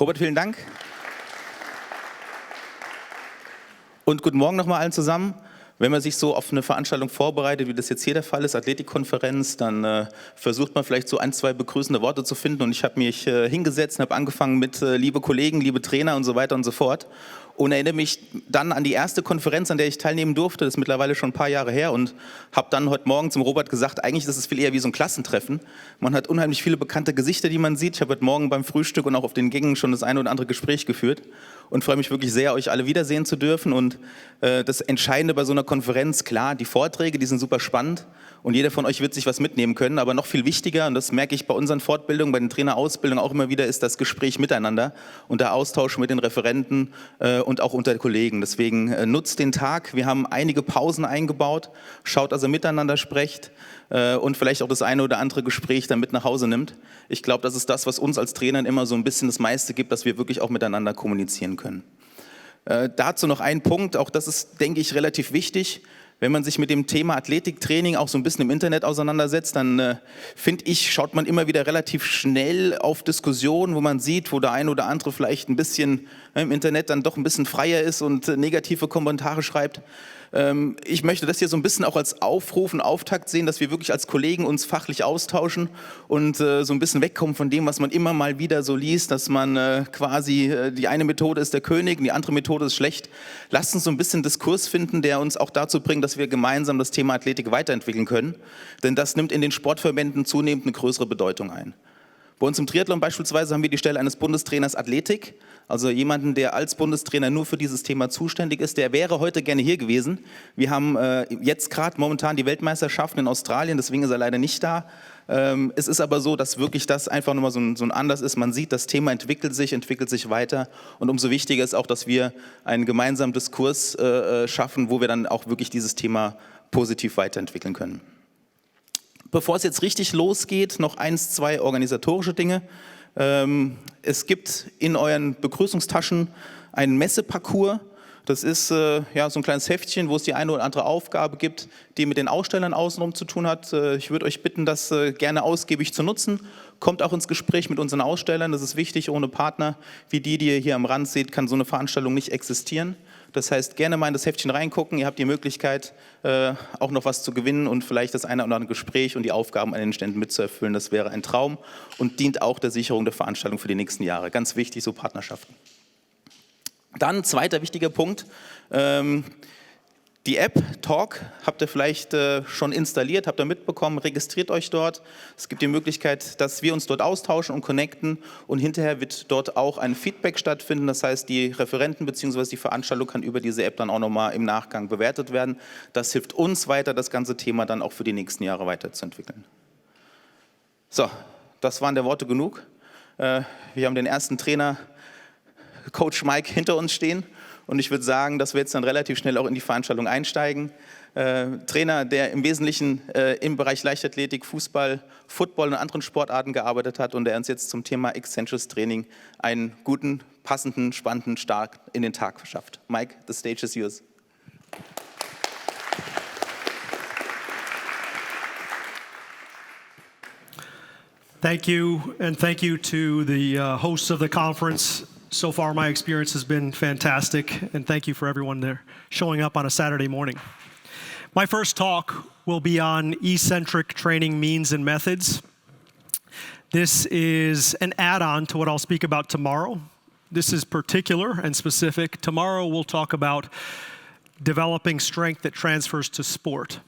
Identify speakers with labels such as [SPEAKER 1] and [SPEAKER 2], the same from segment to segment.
[SPEAKER 1] Robert, vielen Dank. Und guten Morgen nochmal allen zusammen. Wenn man sich so auf eine Veranstaltung vorbereitet, wie das jetzt hier der Fall ist, Athletik-Konferenz, dann versucht man vielleicht so 1, 2 begrüßende Worte zu finden. Und ich habe mich hingesetzt und habe angefangen mit liebe Kollegen, liebe Trainer und so weiter und so fort. Und erinnere mich dann an die erste Konferenz, an der ich teilnehmen durfte. Das ist mittlerweile schon ein paar Jahre her. Und habe dann heute Morgen zum Robert gesagt, eigentlich ist es viel eher wie so ein Klassentreffen. Man hat unheimlich viele bekannte Gesichter, die man sieht. Ich habe heute Morgen beim Frühstück und auch auf den Gängen schon das eine oder andere Gespräch geführt. Und freue mich wirklich sehr, euch alle wiedersehen zu dürfen. Und das Entscheidende bei so einer Konferenz, klar, die Vorträge, die sind super spannend. Und jeder von euch wird sich was mitnehmen können. Aber noch viel wichtiger, und das merke ich bei unseren Fortbildungen, bei den Trainerausbildungen auch immer wieder, ist das Gespräch miteinander und der Austausch mit den Referenten und auch unter Kollegen. Deswegen nutzt den Tag. Wir haben einige Pausen eingebaut. Schaut, dass ihr miteinander sprecht und vielleicht auch das eine oder andere Gespräch dann mit nach Hause nimmt. Ich glaube, das ist das, was uns als Trainern immer so ein bisschen das meiste gibt, dass wir wirklich auch miteinander kommunizieren können. Dazu noch ein Punkt, auch das ist, denke ich, relativ wichtig. Wenn man sich mit dem Thema Athletiktraining auch so ein bisschen im Internet auseinandersetzt, dann finde ich, schaut man immer wieder relativ schnell auf Diskussionen, wo man sieht, wo der eine oder andere vielleicht ein bisschen im Internet dann doch ein bisschen freier ist und negative Kommentare schreibt. Ich möchte das hier so ein bisschen auch als Aufruf und Auftakt sehen, dass wir wirklich als Kollegen uns fachlich austauschen und so ein bisschen wegkommen von dem, was man immer mal wieder so liest, dass man quasi die eine Methode ist der König und die andere Methode ist schlecht. Lasst uns so ein bisschen Diskurs finden, der uns auch dazu bringt, dass wir gemeinsam das Thema Athletik weiterentwickeln können, denn das nimmt in den Sportverbänden zunehmend eine größere Bedeutung ein. Bei uns im Triathlon beispielsweise haben wir die Stelle eines Bundestrainers Athletik, also jemanden, der als Bundestrainer nur für dieses Thema zuständig ist. Der wäre heute gerne hier gewesen. Wir haben jetzt gerade momentan die Weltmeisterschaften in Australien, deswegen ist er leider nicht da. Es ist aber so, dass wirklich das einfach nochmal so ein Anlass ist. Man sieht, das Thema entwickelt sich weiter und umso wichtiger ist auch, dass wir einen gemeinsamen Diskurs schaffen, wo wir dann auch wirklich dieses Thema positiv weiterentwickeln können. Bevor es jetzt richtig losgeht, noch 1, 2 organisatorische Dinge. Es gibt in euren Begrüßungstaschen einen Messeparcours. Das ist ja, so ein kleines Heftchen, wo es die eine oder andere Aufgabe gibt, die mit den Ausstellern außenrum zu tun hat. Ich würde euch bitten, das gerne ausgiebig zu nutzen. Kommt auch ins Gespräch mit unseren Ausstellern, das ist wichtig. Ohne Partner wie die ihr hier am Rand seht, kann so eine Veranstaltung nicht existieren. Das heißt, gerne mal in das Heftchen reingucken. Ihr habt die Möglichkeit, auch noch was zu gewinnen und vielleicht das eine oder andere Gespräch und die Aufgaben an den Ständen mitzuerfüllen. Das wäre ein Traum und dient auch der Sicherung der Veranstaltung für die nächsten Jahre. Ganz wichtig, so Partnerschaften. Dann, zweiter wichtiger Punkt, die App Talk habt ihr vielleicht schon installiert, habt ihr mitbekommen, registriert euch dort. Es gibt die Möglichkeit, dass wir uns dort austauschen und connecten und hinterher wird dort auch ein Feedback stattfinden. Das heißt, die Referenten bzw. die Veranstaltung kann über diese App dann auch nochmal im Nachgang bewertet werden. Das hilft uns weiter, das ganze Thema dann auch für die nächsten Jahre weiterzuentwickeln. So, das waren der Worte genug. Wir haben den ersten Trainer, Coach Mike, hinter uns stehen. Und ich würde sagen, dass wir jetzt dann relativ schnell auch in die Veranstaltung einsteigen. Trainer, der im Wesentlichen im Bereich Leichtathletik, Fußball, Football und anderen Sportarten gearbeitet hat und der uns jetzt zum Thema Eccentric Training einen guten, passenden, spannenden Start in den Tag verschafft. Mike, the stage is yours.
[SPEAKER 2] Thank you, and thank you to the hosts of the conference. So far, my experience has been fantastic, and thank you for everyone there showing up on a Saturday morning. My first talk will be on eccentric training means and methods. This is an add-on to what I'll speak about tomorrow. This is particular and specific. Tomorrow, we'll talk about developing strength that transfers to sport,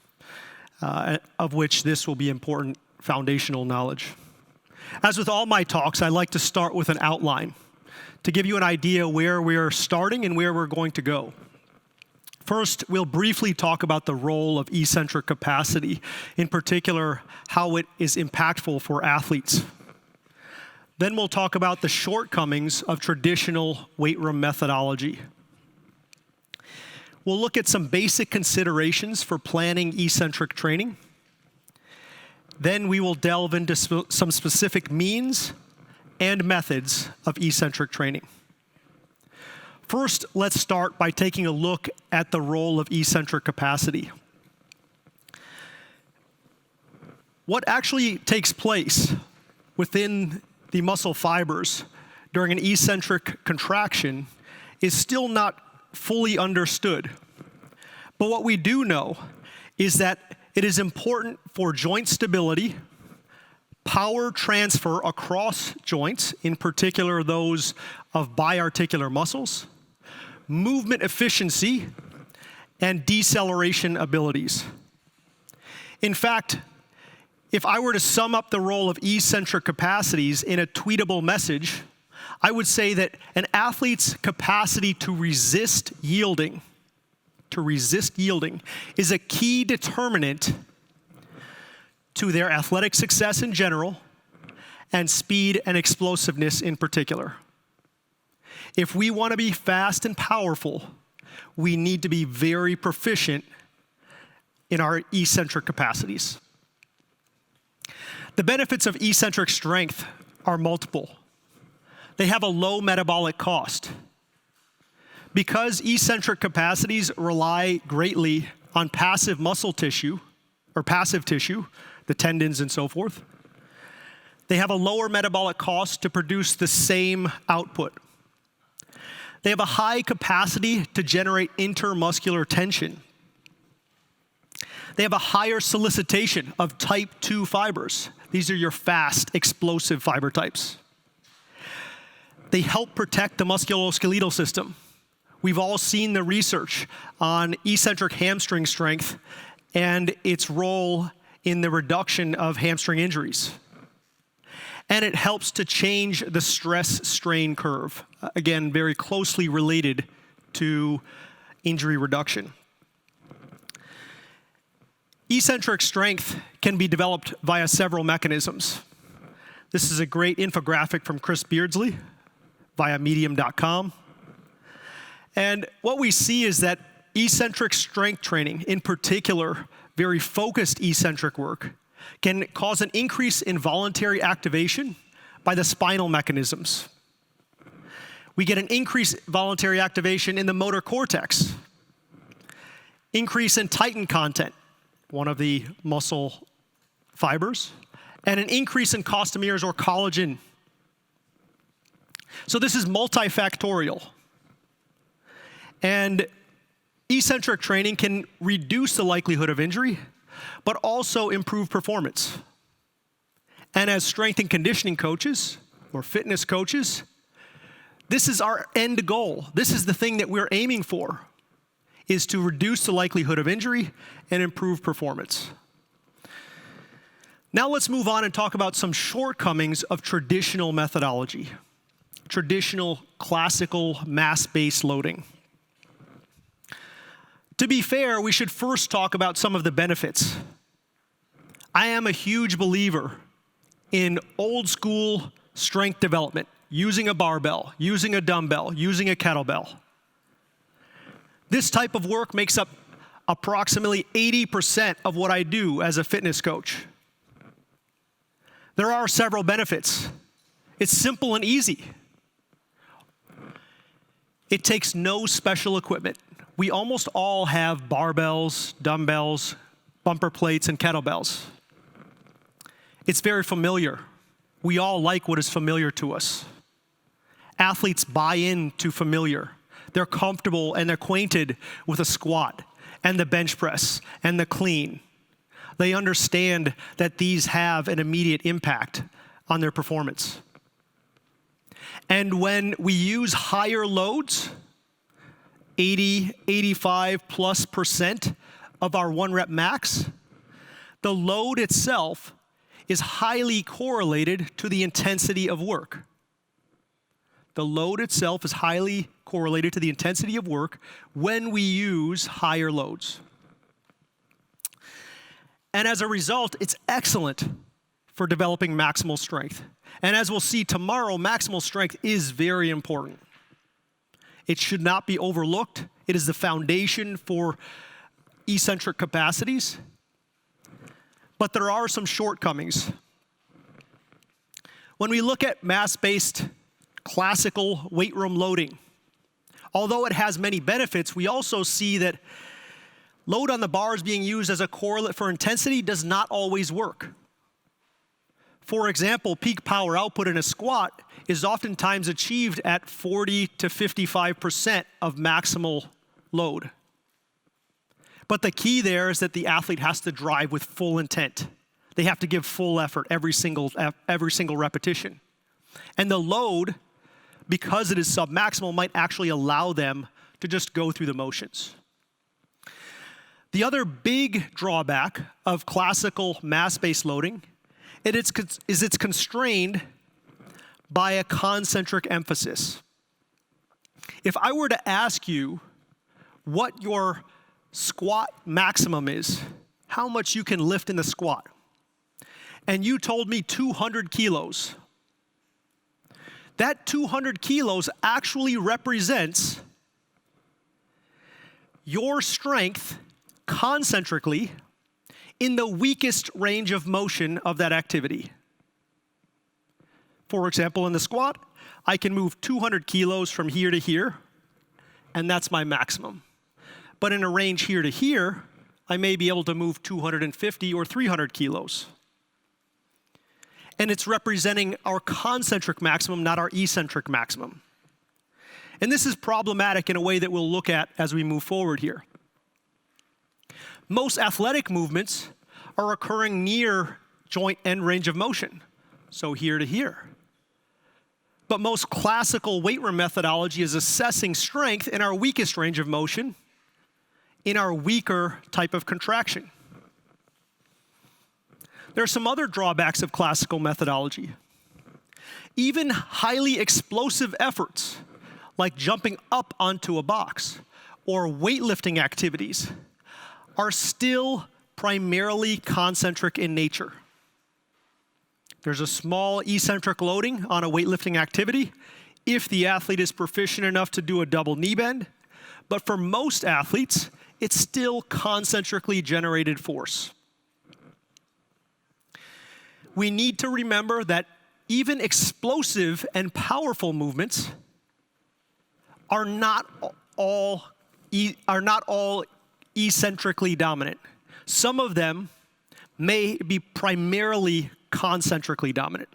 [SPEAKER 2] of which this will be important foundational knowledge. As with all my talks, I like to start with an outline to give you an idea where we're starting and where we're going to go. First, we'll briefly talk about the role of eccentric capacity, in particular, how it is impactful for athletes. Then we'll talk about the shortcomings of traditional weight room methodology. We'll look at some basic considerations for planning eccentric training. Then we will delve into some specific means and methods of eccentric training. First, let's start by taking a look at the role of eccentric capacity. What actually takes place within the muscle fibers during an eccentric contraction is still not fully understood. But what we do know is that it is important for joint stability, power transfer across joints, in particular those of biarticular muscles, movement efficiency, and deceleration abilities. In fact, if I were to sum up the role of eccentric capacities in a tweetable message, I would say that an athlete's capacity to resist yielding is a key determinant to their athletic success in general and speed and explosiveness in particular. If we want to be fast and powerful, we need to be very proficient in our eccentric capacities. The benefits of eccentric strength are multiple. They have a low metabolic cost. Because eccentric capacities rely greatly on passive muscle tissue, or passive tissue, the tendons and so forth, they have a lower metabolic cost to produce the same output. They have a high capacity to generate intermuscular tension. They have a higher solicitation of type 2 fibers. These are your fast, explosive fiber types. They help protect the musculoskeletal system. We've all seen the research on eccentric hamstring strength and its role in the reduction of hamstring injuries. And it helps to change the stress-strain curve, again, very closely related to injury reduction. Eccentric strength can be developed via several mechanisms. This is a great infographic from Chris Beardsley via medium.com. And what we see is that eccentric strength training, in particular, very focused eccentric work, can cause an increase in voluntary activation by the spinal mechanisms. We get an increased voluntary activation in the motor cortex, increase in titin content, one of the muscle fibers, and an increase in costomeres or collagen. So this is multifactorial. And eccentric training can reduce the likelihood of injury, but also improve performance. And as strength and conditioning coaches or fitness coaches, this is our end goal. This is the thing that we're aiming for, is to reduce the likelihood of injury and improve performance. Now let's move on and talk about some shortcomings of traditional methodology, traditional classical mass-based loading. To be fair, we should first talk about some of the benefits. I am a huge believer in old school strength development, using a barbell, using a dumbbell, using a kettlebell. This type of work makes up approximately 80% of what I do as a fitness coach. There are several benefits. It's simple and easy. It takes no special equipment. We almost all have barbells, dumbbells, bumper plates, and kettlebells. It's very familiar. We all like what is familiar to us. Athletes buy into familiar. They're comfortable and acquainted with a squat and the bench press and the clean. They understand that these have an immediate impact on their performance. And when we use higher loads, 80, 85+% of our 1 rep max, the load itself is highly correlated to the intensity of work. The load itself is highly correlated to the intensity of work when we use higher loads. And as a result, it's excellent for developing maximal strength. And as we'll see tomorrow, maximal strength is very important. It should not be overlooked. It is the foundation for eccentric capacities. But there are some shortcomings. When we look at mass-based classical weight room loading, although it has many benefits, we also see that load on the bars being used as a correlate for intensity does not always work. For example, peak power output in a squat is oftentimes achieved at 40 to 55% of maximal load. But the key there is that the athlete has to drive with full intent. They have to give full effort every single repetition. And the load, because it is submaximal, might actually allow them to just go through the motions. The other big drawback of classical mass-based loading is it's constrained by a concentric emphasis. If I were to ask you what your squat maximum is, how much you can lift in the squat, and you told me 200 kilos, that 200 kilos actually represents your strength concentrically in the weakest range of motion of that activity. For example, in the squat, I can move 200 kilos from here to here, and that's my maximum. But in a range here to here, I may be able to move 250 or 300 kilos. And it's representing our concentric maximum, not our eccentric maximum. And this is problematic in a way that we'll look at as we move forward here. Most athletic movements are occurring near joint end range of motion, so here to here. But most classical weight room methodology is assessing strength in our weakest range of motion, in our weaker type of contraction. There are some other drawbacks of classical methodology. Even highly explosive efforts, like jumping up onto a box or weightlifting activities, are still primarily concentric in nature. There's a small eccentric loading on a weightlifting activity if the athlete is proficient enough to do a double knee bend, but for most athletes, it's still concentrically generated force. We need to remember that even explosive and powerful movements are not all eccentrically dominant. Some of them may be primarily concentrically dominant.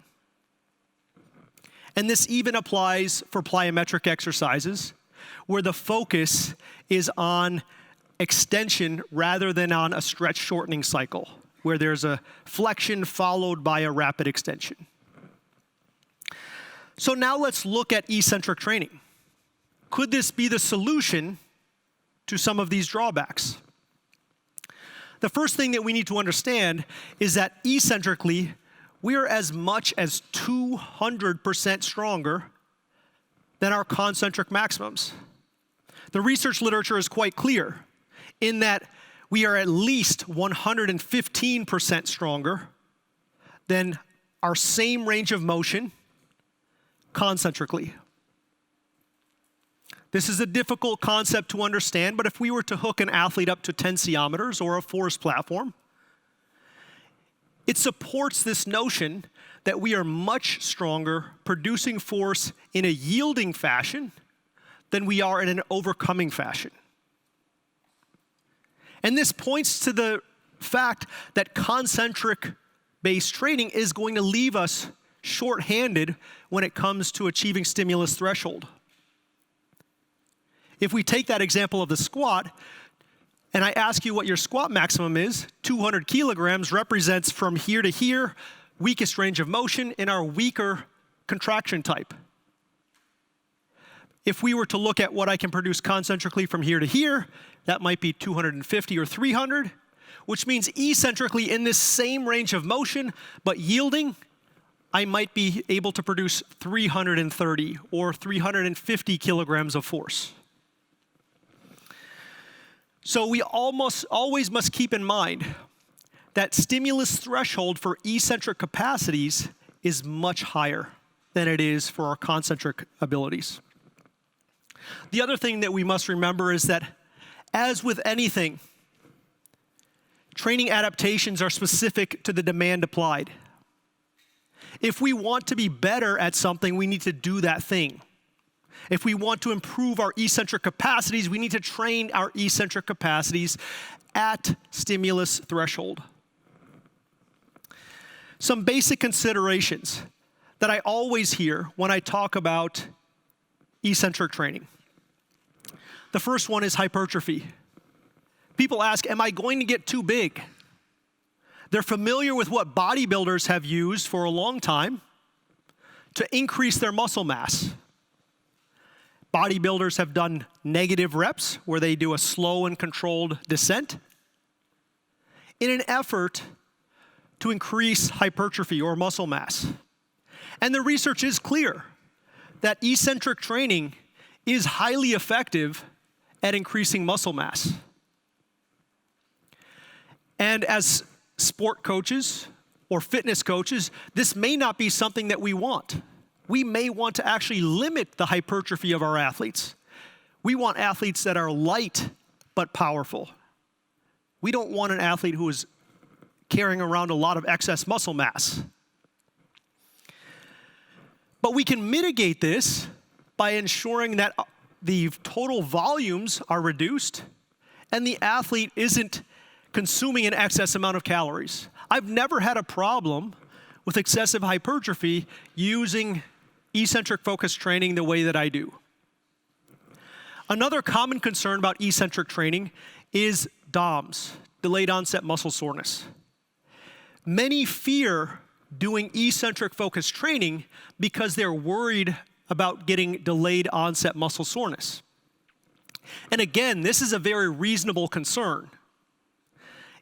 [SPEAKER 2] And this even applies for plyometric exercises, where the focus is on extension rather than on a stretch shortening cycle, where there's a flexion followed by a rapid extension. So now let's look at eccentric training. Could this be the solution to some of these drawbacks? The first thing that we need to understand is that eccentrically, we are as much as 200% stronger than our concentric maximums. The research literature is quite clear in that we are at least 115% stronger than our same range of motion concentrically. This is a difficult concept to understand, but if we were to hook an athlete up to tensiometers or a force platform, it supports this notion that we are much stronger producing force in a yielding fashion than we are in an overcoming fashion. And this points to the fact that concentric-based training is going to leave us short-handed when it comes to achieving stimulus threshold. If we take that example of the squat, and I ask you what your squat maximum is, 200 kilograms represents from here to here, weakest range of motion in our weaker contraction type. If we were to look at what I can produce concentrically from here to here, that might be 250 or 300, which means eccentrically in this same range of motion, but yielding, I might be able to produce 330 or 350 kilograms of force. So we almost always must keep in mind that stimulus threshold for eccentric capacities is much higher than it is for our concentric abilities. The other thing that we must remember is that, as with anything, training adaptations are specific to the demand applied. If we want to be better at something, we need to do that thing. If we want to improve our eccentric capacities, we need to train our eccentric capacities at stimulus threshold. some basic considerations that I always hear when I talk about eccentric training. The first one is hypertrophy. People ask, am I going to get too big? They're familiar with what bodybuilders have used for a long time to increase their muscle mass. Bodybuilders have done negative reps, where they do a slow and controlled descent, in an effort to increase hypertrophy or muscle mass. And the research is clear that eccentric training is highly effective at increasing muscle mass. And as sport coaches or fitness coaches, this may not be something that we want. We may want to actually limit the hypertrophy of our athletes. We want athletes that are light but powerful. We don't want an athlete who is carrying around a lot of excess muscle mass. But we can mitigate this by ensuring that the total volumes are reduced and the athlete isn't consuming an excess amount of calories. I've never had a problem with excessive hypertrophy using eccentric focused training the way that I do. Another common concern about eccentric training is DOMS, delayed onset muscle soreness. Many fear doing eccentric focused training because they're worried about getting delayed onset muscle soreness. And again, this is a very reasonable concern.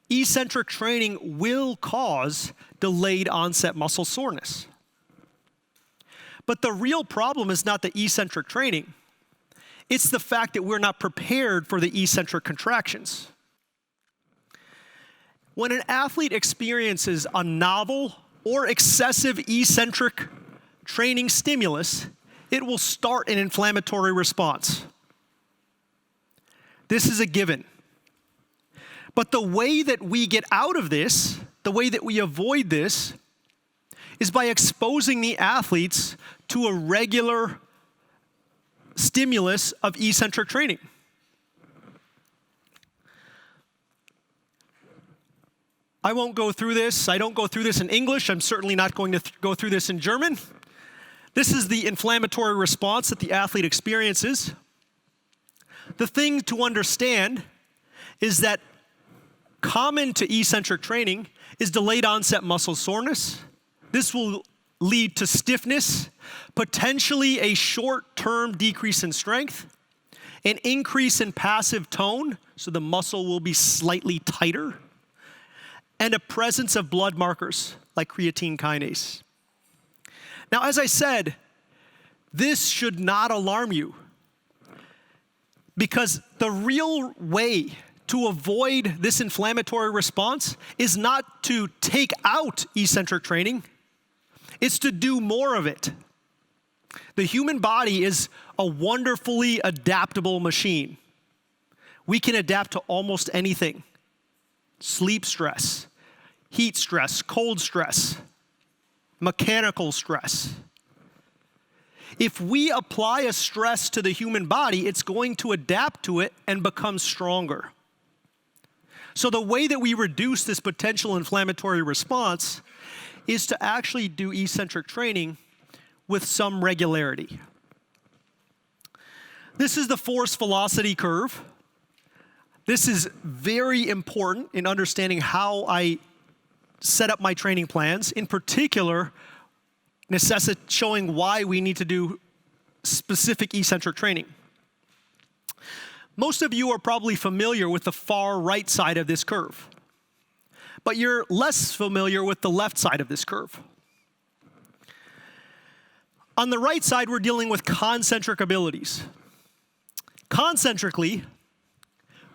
[SPEAKER 2] Eccentric training will cause delayed onset muscle soreness. But the real problem is not the eccentric training. It's the fact that we're not prepared for the eccentric contractions. When an athlete experiences a novel or excessive eccentric training stimulus, it will start an inflammatory response. This is a given. But the way that we get out of this, the way that we avoid this, is by exposing the athletes to a regular stimulus of eccentric training. I won't go through this. I don't go through this in English. I'm certainly not going to go through this in German. This is the inflammatory response that the athlete experiences. The thing to understand is that common to eccentric training is delayed onset muscle soreness. This will lead to stiffness, potentially a short-term decrease in strength, an increase in passive tone, so the muscle will be slightly tighter, and a presence of blood markers like creatine kinase. Now, as I said, this should not alarm you, because the real way to avoid this inflammatory response is not to take out eccentric training, it's to do more of it. The human body is a wonderfully adaptable machine. We can adapt to almost anything. Sleep stress, heat stress, cold stress, mechanical stress. If we apply a stress to the human body, it's going to adapt to it and become stronger. So the way that we reduce this potential inflammatory response is to actually do eccentric training with some regularity. This is the force velocity curve. This is very important in understanding how I set up my training plans, in particular, showing why we need to do specific eccentric training. Most of you are probably familiar with the far right side of this curve, but you're less familiar with the left side of this curve. On the right side, we're dealing with concentric abilities. Concentrically,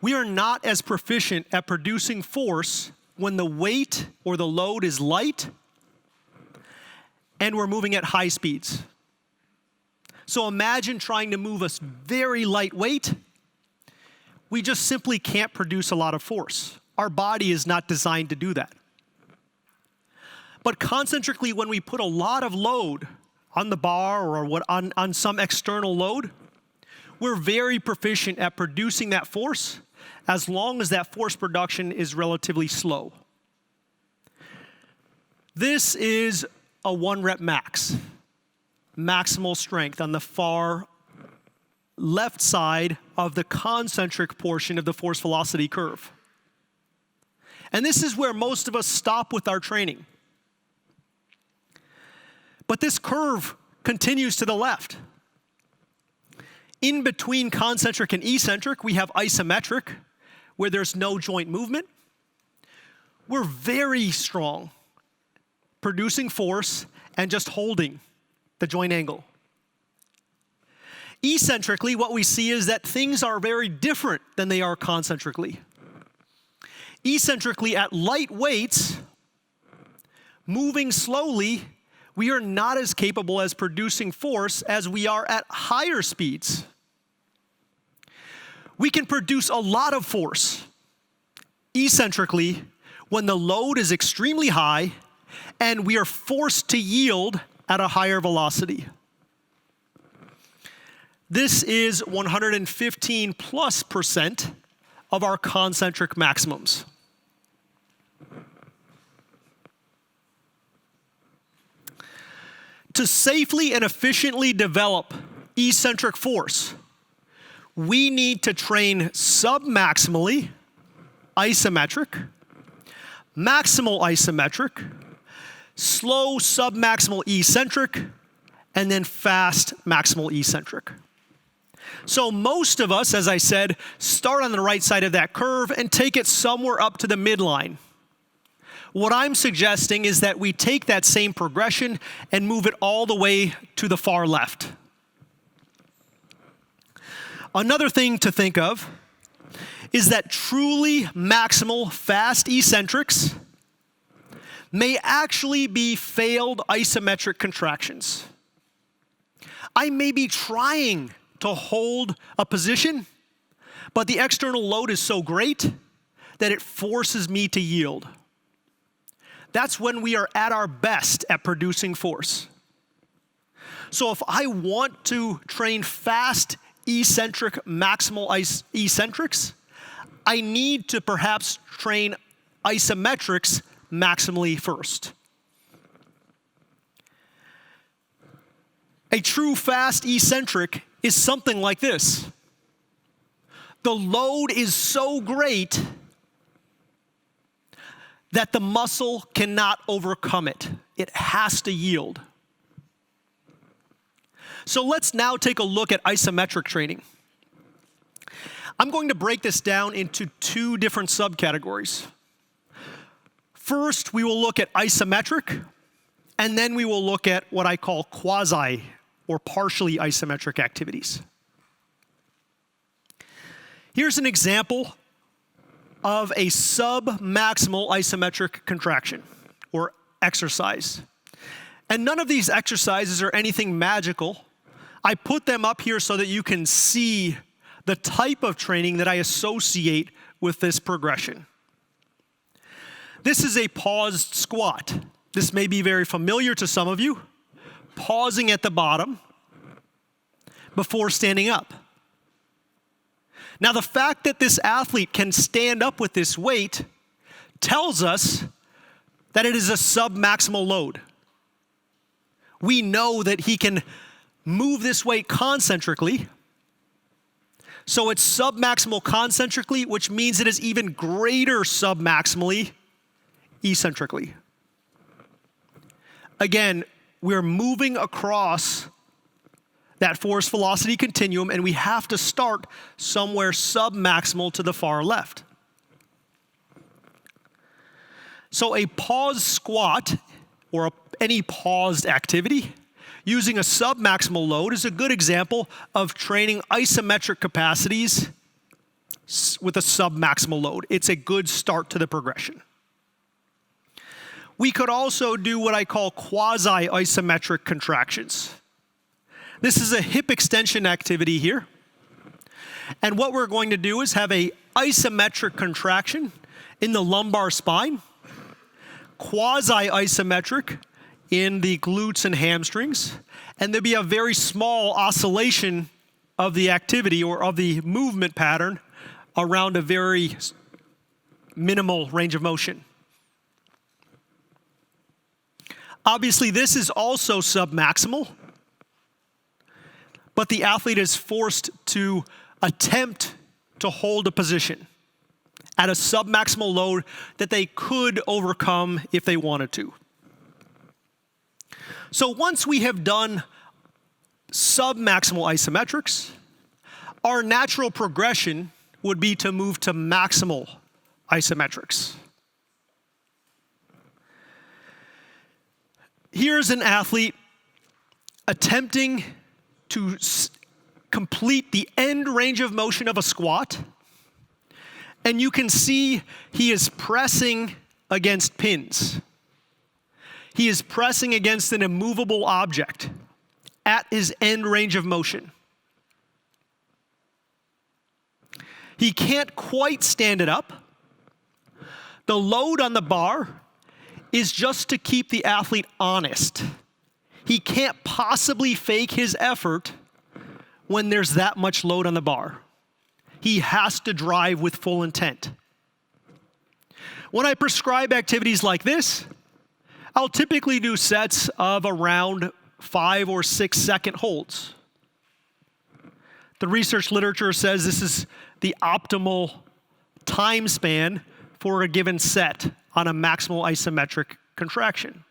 [SPEAKER 2] we are not as proficient at producing force when the weight or the load is light and we're moving at high speeds. So imagine trying to move a very light weight. We just simply can't produce a lot of force. Our body is not designed to do that. But concentrically, when we put a lot of load on the bar or on some external load, we're very proficient at producing that force as long as that force production is relatively slow. This is a 1 rep max, maximal strength on the far left side of the concentric portion of the force velocity curve. And this is where most of us stop with our training. But this curve continues to the left. In between concentric and eccentric, we have isometric, where there's no joint movement. We're very strong, producing force and just holding the joint angle. Eccentrically, what we see is that things are very different than they are concentrically. Eccentrically, at light weights, moving slowly, we are not as capable as producing force as we are at higher speeds. We can produce a lot of force eccentrically when the load is extremely high and we are forced to yield at a higher velocity. This is 115+% of our concentric maximums. To safely and efficiently develop eccentric force, we need to train submaximally isometric, maximal isometric, slow submaximal eccentric, and then fast maximal eccentric. So most of us, as I said, start on the right side of that curve and take it somewhere up to the midline. What I'm suggesting is that we take that same progression and move it all the way to the far left. Another thing to think of is that truly maximal fast eccentrics may actually be failed isometric contractions. I may be trying to hold a position, but the external load is so great that it forces me to yield. That's when we are at our best at producing force. So if I want to train fast eccentric maximal eccentrics, I need to perhaps train isometrics maximally first. A true fast eccentric is something like this. The load is so great that the muscle cannot overcome it. It has to yield. So let's now take a look at isometric training. I'm going to break this down into 2 different subcategories. First, we will look at isometric, and then we will look at what I call quasi or partially isometric activities. Here's an example of a sub-maximal isometric contraction or exercise. And none of these exercises are anything magical. I put them up here so that you can see the type of training that I associate with this progression. This is a paused squat. This may be very familiar to some of you. Pausing at the bottom before standing up. Now, the fact that this athlete can stand up with this weight tells us that it is a sub-maximal load. We know that he can move this weight concentrically, so it's sub-maximal concentrically, which means it is even greater sub-maximally eccentrically. Again, we're moving across that force velocity continuum, and we have to start somewhere sub-maximal to the far left. So a paused squat, or any paused activity, using a sub-maximal load is a good example of training isometric capacities with a sub-maximal load. It's a good start to the progression. We could also do what I call quasi-isometric contractions. This is a hip extension activity here. And what we're going to do is have a isometric contraction in the lumbar spine, quasi-isometric in the glutes and hamstrings, and there'll be a very small oscillation of the activity or of the movement pattern around a very minimal range of motion. Obviously, this is also submaximal, but the athlete is forced to attempt to hold a position at a submaximal load that they could overcome if they wanted to. So once we have done submaximal isometrics, our natural progression would be to move to maximal isometrics. Here's an athlete attempting to complete the end range of motion of a squat, and you can see he is pressing against pins. He is pressing against an immovable object at his end range of motion. He can't quite stand it up. The load on the bar is just to keep the athlete honest. He can't possibly fake his effort when there's that much load on the bar. He has to drive with full intent. When I prescribe activities like this, I'll typically do sets of around 5 or 6 second holds. The research literature says this is the optimal time span for a given set on a maximal isometric contraction.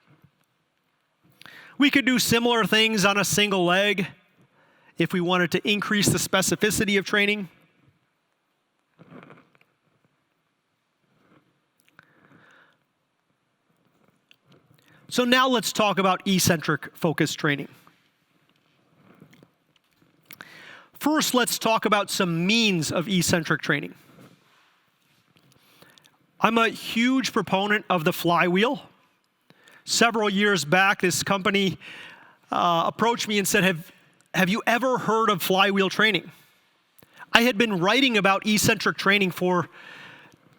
[SPEAKER 2] We could do similar things on a single leg if we wanted to increase the specificity of training. So now let's talk about eccentric focused training. First, let's talk about some means of eccentric training. I'm a huge proponent of the flywheel. Several years back, this company approached me and said, have you ever heard of flywheel training? I had been writing about eccentric training for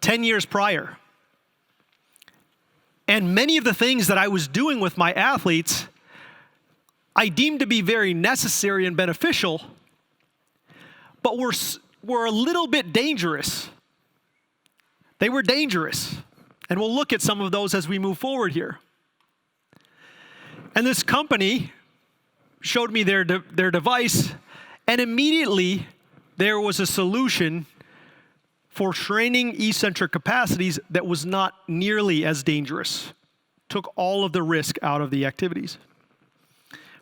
[SPEAKER 2] 10 years prior. And many of the things that I was doing with my athletes, I deemed to be very necessary and beneficial, but were a little bit dangerous. They were dangerous. And we'll look at some of those as we move forward here. And this company showed me their device, and immediately there was a solution for training eccentric capacities that was not nearly as dangerous. Took all of the risk out of the activities.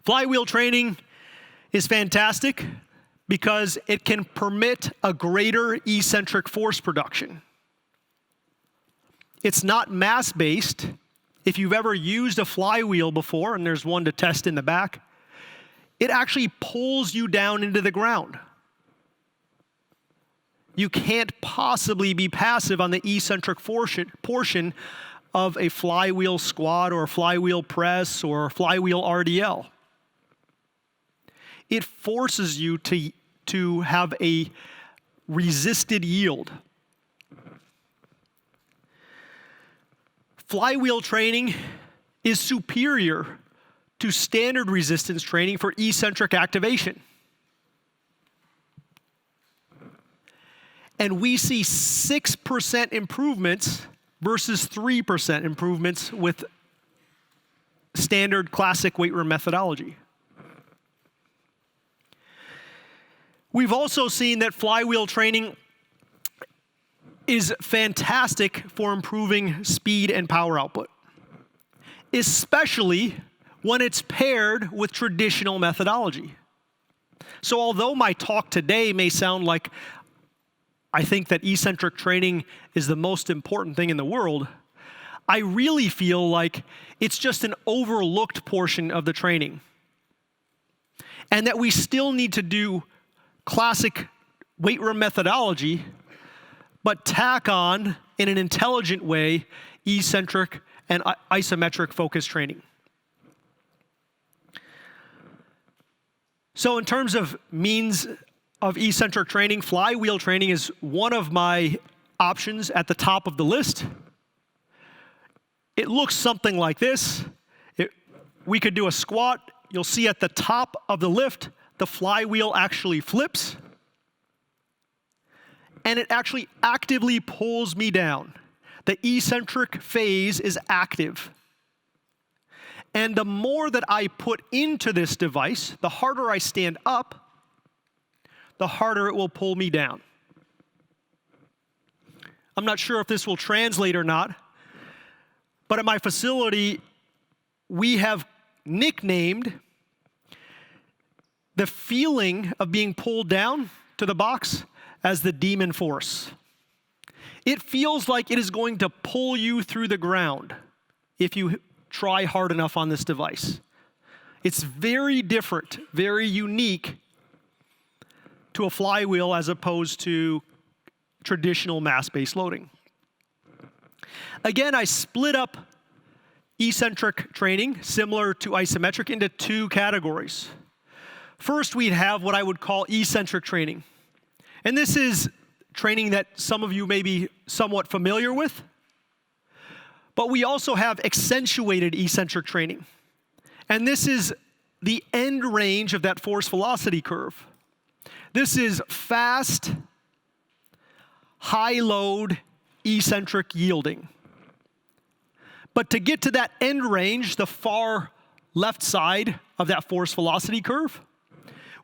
[SPEAKER 2] Flywheel training is fantastic because it can permit a greater eccentric force production. It's not mass-based. If you've ever used a flywheel before, and there's one to test in the back, it actually pulls you down into the ground. You can't possibly be passive on the eccentric portion of a flywheel squat or a flywheel press or a flywheel RDL. It forces you to have a resisted yield. Flywheel training is superior to standard resistance training for eccentric activation. And we see 6% improvements versus 3% improvements with standard classic weight room methodology. We've also seen that flywheel training is fantastic for improving speed and power output, especially when it's paired with traditional methodology. So although my talk today may sound like I think that eccentric training is the most important thing in the world, I really feel like it's just an overlooked portion of the training. And that we still need to do classic weight room methodology, but tack on, in an intelligent way, eccentric and isometric focused training. So in terms of means of eccentric training, flywheel training is one of my options at the top of the list. It looks something like this. We could do a squat. You'll see at the top of the lift, the flywheel actually flips. And it actually actively pulls me down. The eccentric phase is active. And the more that I put into this device, the harder I stand up, the harder it will pull me down. I'm not sure if this will translate or not, but at my facility, we have nicknamed the feeling of being pulled down to the box as the demon force. It feels like it is going to pull you through the ground if you try hard enough on this device. It's very different, very unique to a flywheel as opposed to traditional mass-based loading. Again, I split up eccentric training, similar to isometric, into two categories. First, we'd have what I would call eccentric training. And this is training that some of you may be somewhat familiar with. But we also have accentuated eccentric training. And this is the end range of that force velocity curve. This is fast, high load, eccentric yielding. But to get to that end range, the far left side of that force velocity curve,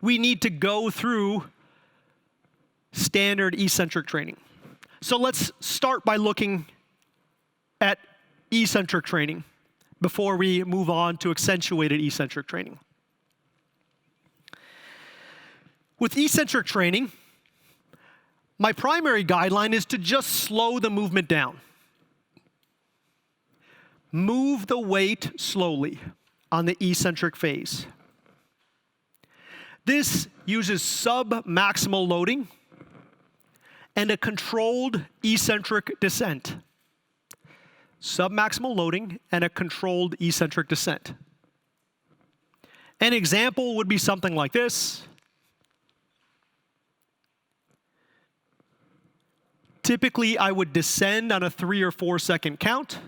[SPEAKER 2] we need to go through standard eccentric training. So let's start by looking at eccentric training before we move on to accentuated eccentric training. With eccentric training, my primary guideline is to just slow the movement down. Move the weight slowly on the eccentric phase. This uses sub-maximal loading and a controlled eccentric descent. Sub-maximal loading and a controlled eccentric descent. An example would be something like this. Typically, I would descend on a 3 or 4 second count.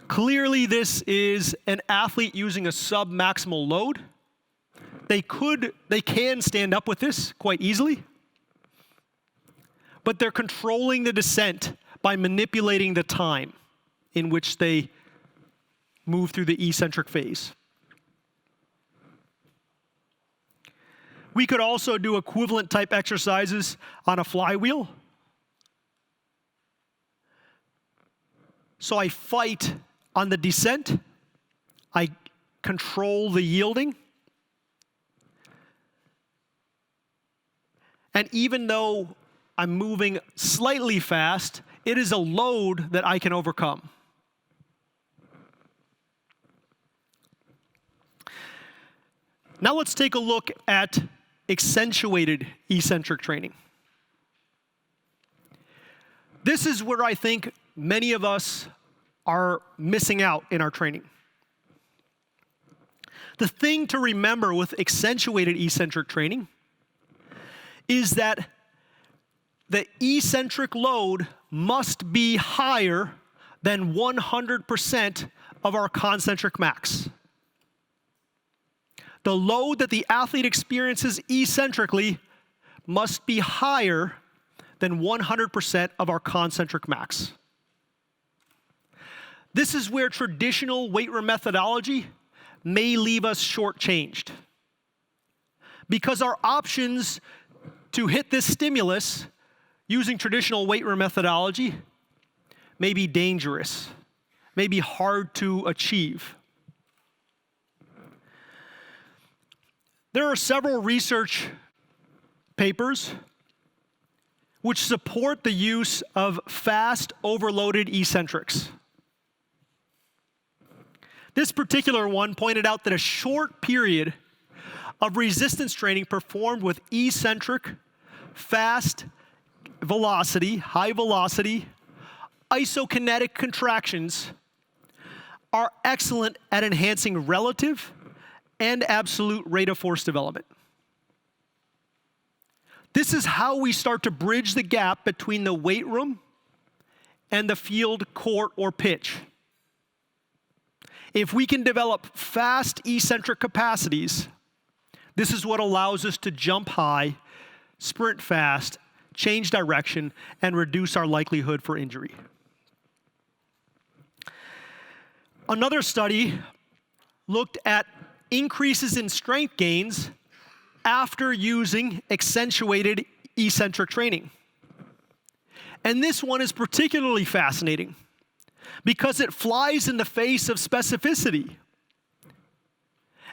[SPEAKER 2] Clearly, this is an athlete using a sub-maximal load. They can stand up with this quite easily, but they're controlling the descent by manipulating the time in which they move through the eccentric phase. We could also do equivalent type exercises on a flywheel. So I fight on the descent, I control the yielding, and even though I'm moving slightly fast, it is a load that I can overcome. Now let's take a look at accentuated eccentric training. This is where I think many of us are missing out in our training. The thing to remember with accentuated eccentric training is that the eccentric load must be higher than 100% of our concentric max. The load that the athlete experiences eccentrically must be higher than 100% of our concentric max. This is where traditional weight room methodology may leave us shortchanged, because our options to hit this stimulus using traditional weight room methodology may be dangerous, may be hard to achieve. There are several research papers which support the use of fast overloaded eccentrics. This particular one pointed out that a short period of resistance training performed with eccentric, fast velocity, high velocity, isokinetic contractions are excellent at enhancing relative and absolute rate of force development. This is how we start to bridge the gap between the weight room and the field, court, or pitch. If we can develop fast eccentric capacities, this is what allows us to jump high, sprint fast, change direction, and reduce our likelihood for injury. Another study looked at increases in strength gains after using accentuated eccentric training. And this one is particularly fascinating because it flies in the face of specificity.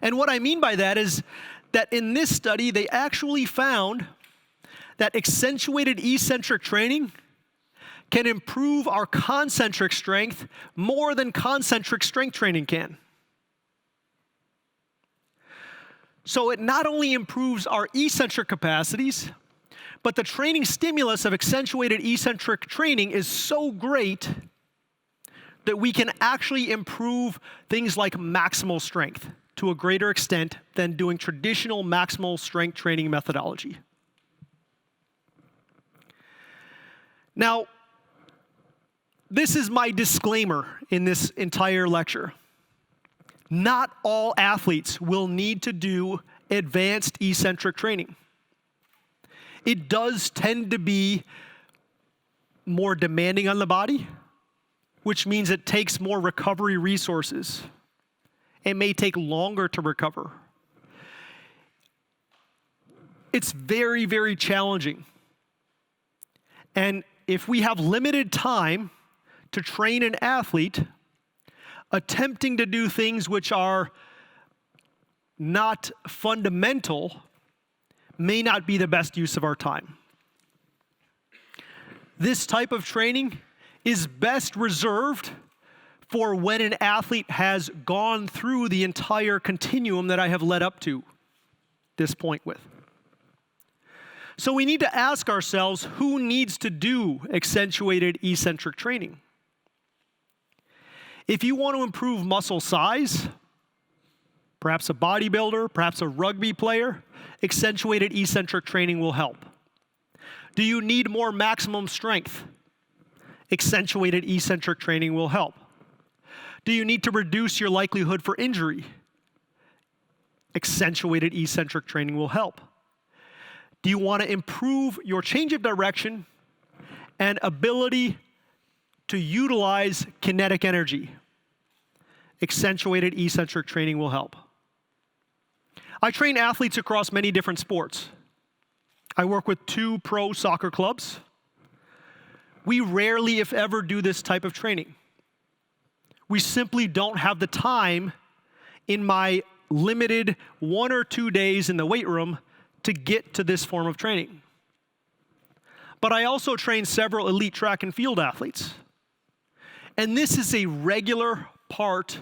[SPEAKER 2] And what I mean by that is that in this study, they actually found that accentuated eccentric training can improve our concentric strength more than concentric strength training can. So it not only improves our eccentric capacities, but the training stimulus of accentuated eccentric training is so great that we can actually improve things like maximal strength to a greater extent than doing traditional maximal strength training methodology. Now, this is my disclaimer in this entire lecture. Not all athletes will need to do advanced eccentric training. It does tend to be more demanding on the body, which means it takes more recovery resources. It may take longer to recover. It's very, very challenging. And if we have limited time to train an athlete, attempting to do things which are not fundamental may not be the best use of our time. This type of training is best reserved for when an athlete has gone through the entire continuum that I have led up to this point with. So we need to ask ourselves, who needs to do accentuated eccentric training? If you want to improve muscle size, perhaps a bodybuilder, perhaps a rugby player, accentuated eccentric training will help. Do you need more maximum strength? Accentuated eccentric training will help. Do you need to reduce your likelihood for injury? Accentuated eccentric training will help. Do you want to improve your change of direction and ability to utilize kinetic energy? Accentuated eccentric training will help. I train athletes across many different sports. I work with 2 pro soccer clubs. We rarely, if ever, do this type of training. We simply don't have the time in my limited 1 or 2 days in the weight room to get to this form of training. But I also train several elite track and field athletes. And this is a regular part,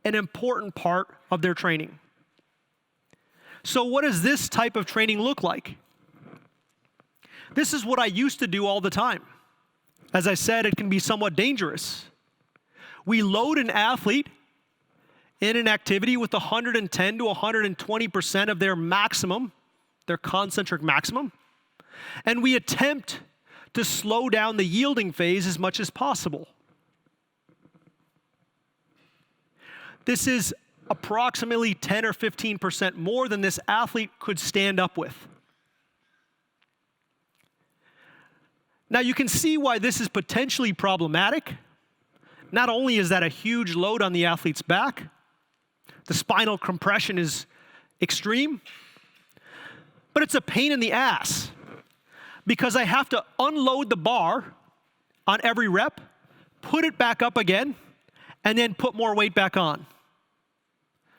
[SPEAKER 2] an important part of their training. So what does this type of training look like? This is what I used to do all the time. As I said, it can be somewhat dangerous. We load an athlete in an activity with 110 to 120% of their maximum, their concentric maximum, and we attempt to slow down the yielding phase as much as possible. This is approximately 10 or 15% more than this athlete could stand up with. Now you can see why this is potentially problematic. Not only is that a huge load on the athlete's back, the spinal compression is extreme, but it's a pain in the ass because I have to unload the bar on every rep, put it back up again, and then put more weight back on.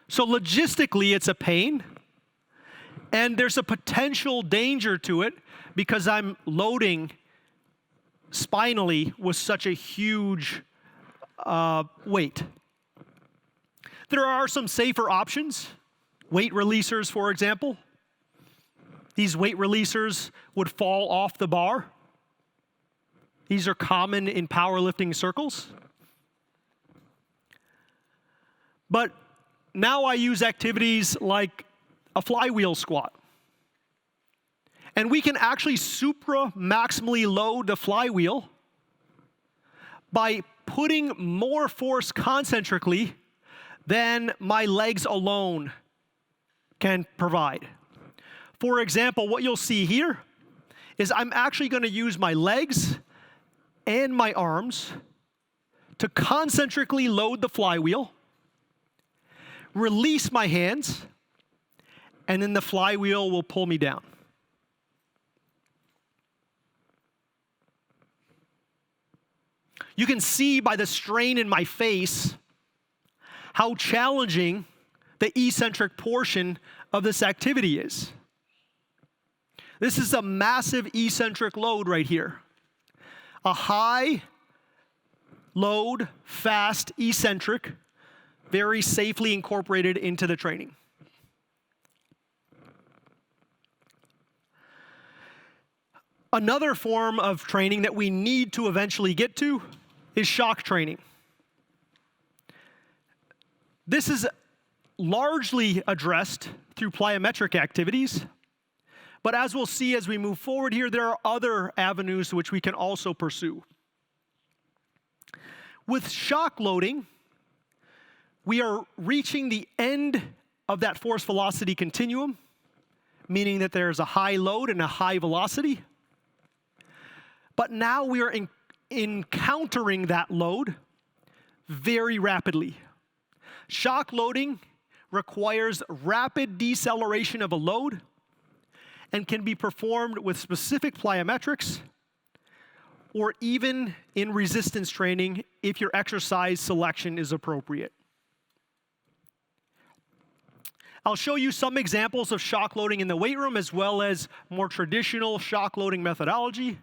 [SPEAKER 2] So logistically, it's a pain, and there's a potential danger to it because I'm loading spinally with such a huge weight. There are some safer options. Weight releasers, for example. These weight releasers would fall off the bar. These are common in powerlifting circles. But now I use activities like a flywheel squat. And we can actually supra-maximally load the flywheel by putting more force concentrically than my legs alone can provide. For example, what you'll see here is I'm actually going to use my legs and my arms to concentrically load the flywheel, release my hands, and then the flywheel will pull me down. You can see by the strain in my face how challenging the eccentric portion of this activity is. This is a massive eccentric load right here. A high load, fast, eccentric, very safely incorporated into the training. Another form of training that we need to eventually get to is shock training. This is largely addressed through plyometric activities, but as we'll see as we move forward here, there are other avenues which we can also pursue. With shock loading, we are reaching the end of that force velocity continuum, meaning that there's a high load and a high velocity. But now we are encountering that load very rapidly. Shock loading requires rapid deceleration of a load and can be performed with specific plyometrics or even in resistance training if your exercise selection is appropriate. I'll show you some examples of shock loading in the weight room as well as more traditional shock loading methodology.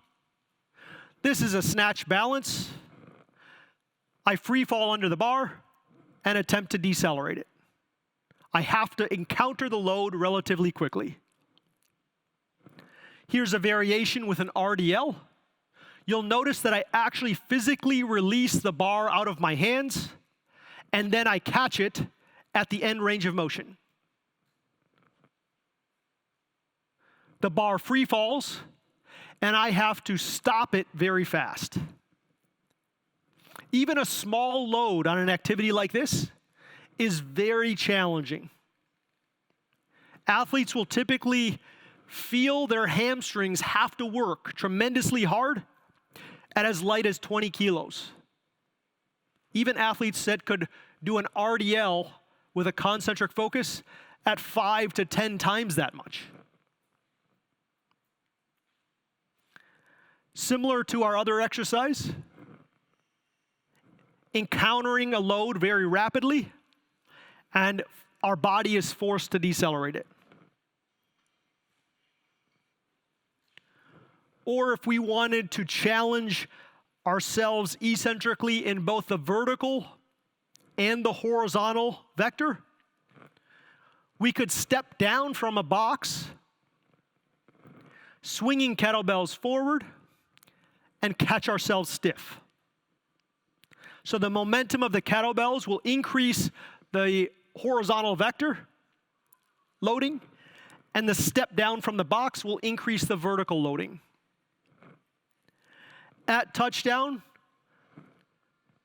[SPEAKER 2] This is a snatch balance. I free fall under the bar and attempt to decelerate it. I have to encounter the load relatively quickly. Here's a variation with an RDL. You'll notice that I actually physically release the bar out of my hands, and then I catch it at the end range of motion. The bar free falls, and I have to stop it very fast. Even a small load on an activity like this is very challenging. Athletes will typically feel their hamstrings have to work tremendously hard at as light as 20 kilos. Even athletes that could do an RDL with a concentric focus at 5 to 10 times that much. Similar to our other exercise, encountering a load very rapidly, and our body is forced to decelerate it. Or if we wanted to challenge ourselves eccentrically in both the vertical and the horizontal vector, we could step down from a box, swinging kettlebells forward, and catch ourselves stiff. So the momentum of the kettlebells will increase the horizontal vector loading, and the step down from the box will increase the vertical loading. At touchdown,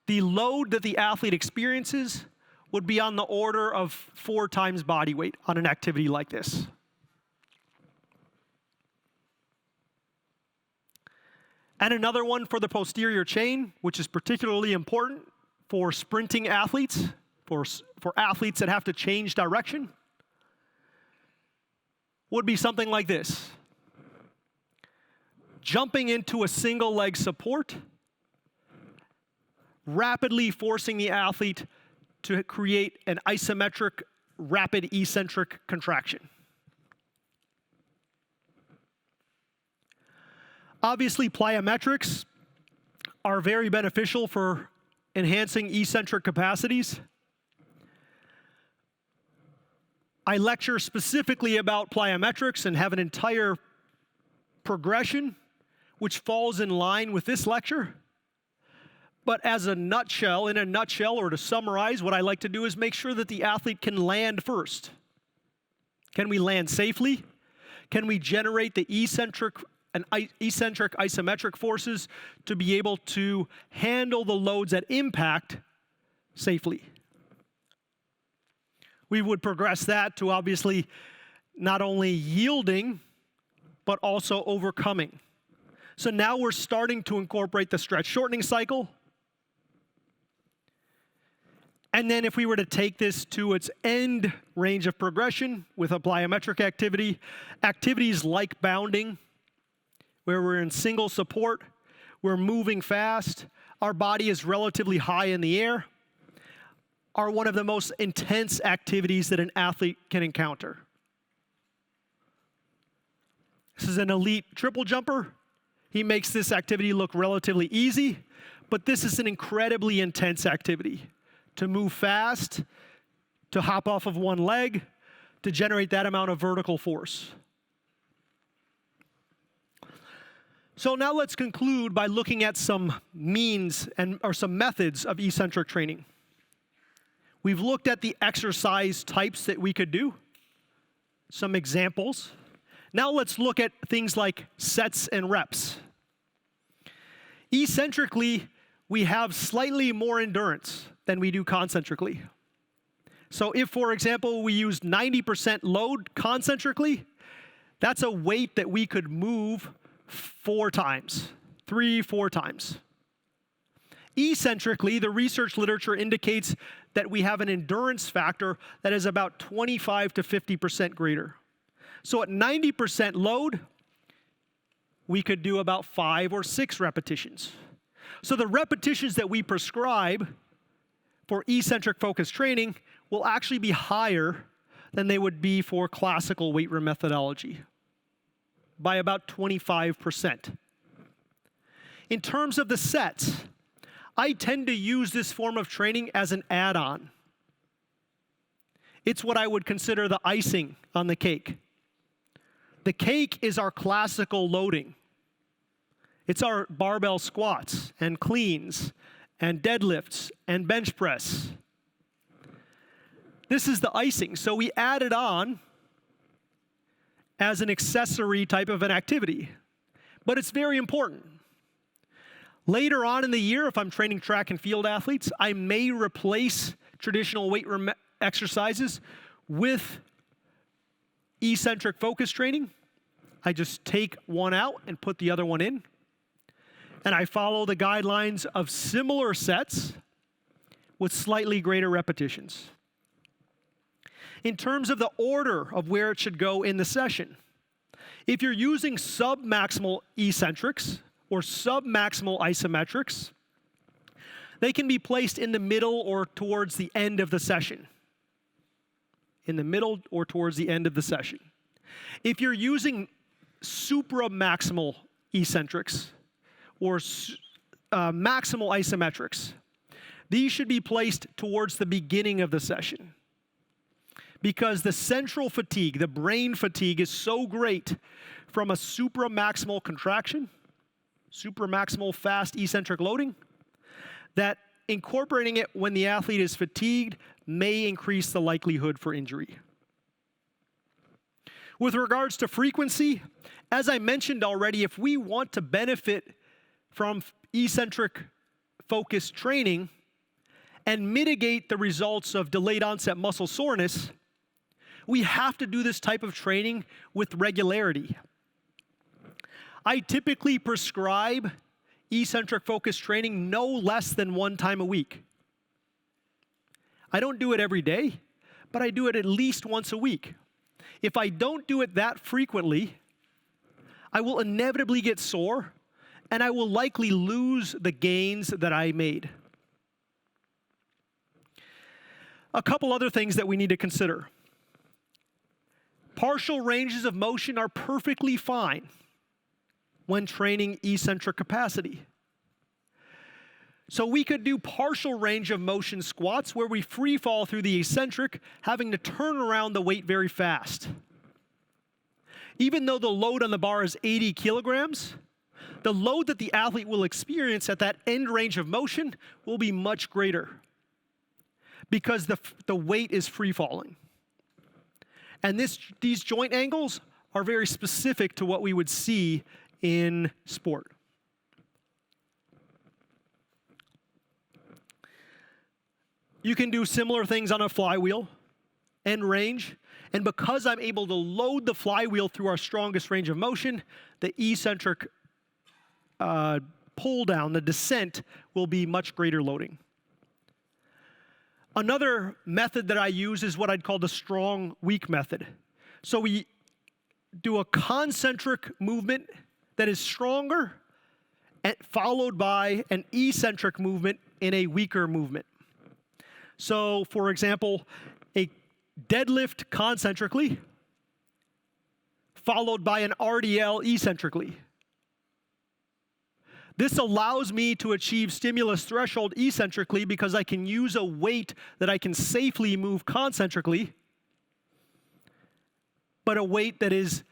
[SPEAKER 2] the load that the athlete experiences would be on the order of 4 times body weight on an activity like this. And another one for the posterior chain, which is particularly important for sprinting athletes, for athletes that have to change direction, would be something like this. Jumping into a single leg support, rapidly forcing the athlete to create an isometric, rapid eccentric contraction. Obviously, plyometrics are very beneficial for enhancing eccentric capacities. I lecture specifically about plyometrics and have an entire progression which falls in line with this lecture. But in a nutshell, or to summarize, what I like to do is make sure that the athlete can land first. Can we land safely? Can we generate the eccentric isometric forces to be able to handle the loads at impact safely? We would progress that to obviously not only yielding, but also overcoming. So now we're starting to incorporate the stretch shortening cycle. And then if we were to take this to its end range of progression with a plyometric activity, activities like bounding, where we're in single support, we're moving fast, our body is relatively high in the air, are one of the most intense activities that an athlete can encounter. This is an elite triple jumper. He makes this activity look relatively easy, but this is an incredibly intense activity. To move fast, to hop off of one leg, to generate that amount of vertical force. So now let's conclude by looking at some means or some methods of eccentric training. We've looked at the exercise types that we could do, some examples. Now let's look at things like sets and reps. Eccentrically, we have slightly more endurance than we do concentrically. So if, for example, we use 90% load concentrically, that's a weight that we could move 4 times, 3-4 times. Eccentrically, the research literature indicates that we have an endurance factor that is about 25 to 50% greater. So at 90% load, we could do about 5 or 6 repetitions. So the repetitions that we prescribe for eccentric focused training will actually be higher than they would be for classical weight room methodology, by about 25%. In terms of the sets, I tend to use this form of training as an add-on. It's what I would consider the icing on the cake. The cake is our classical loading. It's our barbell squats and cleans and deadlifts and bench press. This is the icing. So we add it on as an accessory type of an activity. But it's very important. Later on in the year, if I'm training track and field athletes, I may replace traditional weight room exercises with eccentric focus training. I just take one out and put the other one in. And I follow the guidelines of similar sets with slightly greater repetitions. In terms of the order of where it should go in the session, if you're using sub-maximal eccentrics or sub-maximal isometrics, they can be placed in the middle or towards the end of the session. In the middle or towards the end of the session. If you're using supramaximal eccentrics or maximal isometrics, these should be placed towards the beginning of the session. Because the central fatigue, the brain fatigue, is so great from a supramaximal contraction, supramaximal fast eccentric loading, that incorporating it when the athlete is fatigued may increase the likelihood for injury. With regards to frequency, as I mentioned already, if we want to benefit from eccentric focused training and mitigate the results of delayed onset muscle soreness, we have to do this type of training with regularity. I typically prescribe eccentric focused training no less than 1 time a week. I don't do it every day, but I do it at least once a week. If I don't do it that frequently, I will inevitably get sore, and I will likely lose the gains that I made. A couple other things that we need to consider. Partial ranges of motion are perfectly fine when training eccentric capacity. So we could do partial range of motion squats where we free fall through the eccentric, having to turn around the weight very fast. Even though the load on the bar is 80 kilograms, the load that the athlete will experience at that end range of motion will be much greater because the weight is free falling. And these joint angles are very specific to what we would see in sport. You can do similar things on a flywheel, end range, and because I'm able to load the flywheel through our strongest range of motion, the eccentric pull down, the descent, will be much greater loading. Another method that I use is what I'd call the strong, weak method. So we do a concentric movement that is stronger, followed by an eccentric movement in a weaker movement. So, for example, a deadlift concentrically, followed by an RDL eccentrically. This allows me to achieve stimulus threshold eccentrically because I can use a weight that I can safely move concentrically, but a weight that is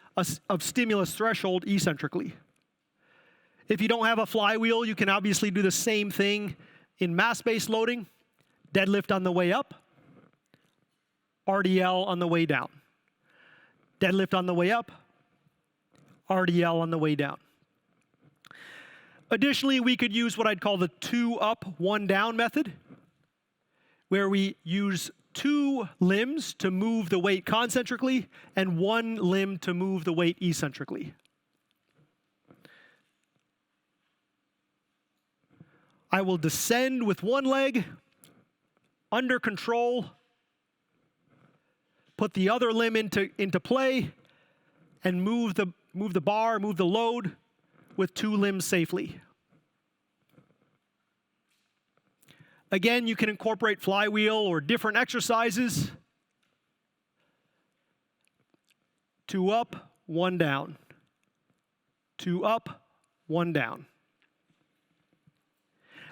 [SPEAKER 2] of stimulus threshold eccentrically. If you don't have a flywheel, you can obviously do the same thing in mass-based loading, deadlift on the way up, RDL on the way down. Deadlift on the way up, RDL on the way down. Additionally, we could use what I'd call the 2 up, 1 down method, where we use 2 limbs to move the weight concentrically and 1 limb to move the weight eccentrically. I will descend with 1 leg, under control, put the other limb into play, and move the bar, move the load with 2 limbs safely. Again, you can incorporate flywheel or different exercises. 2 up, 1 down. 2 up, 1 down.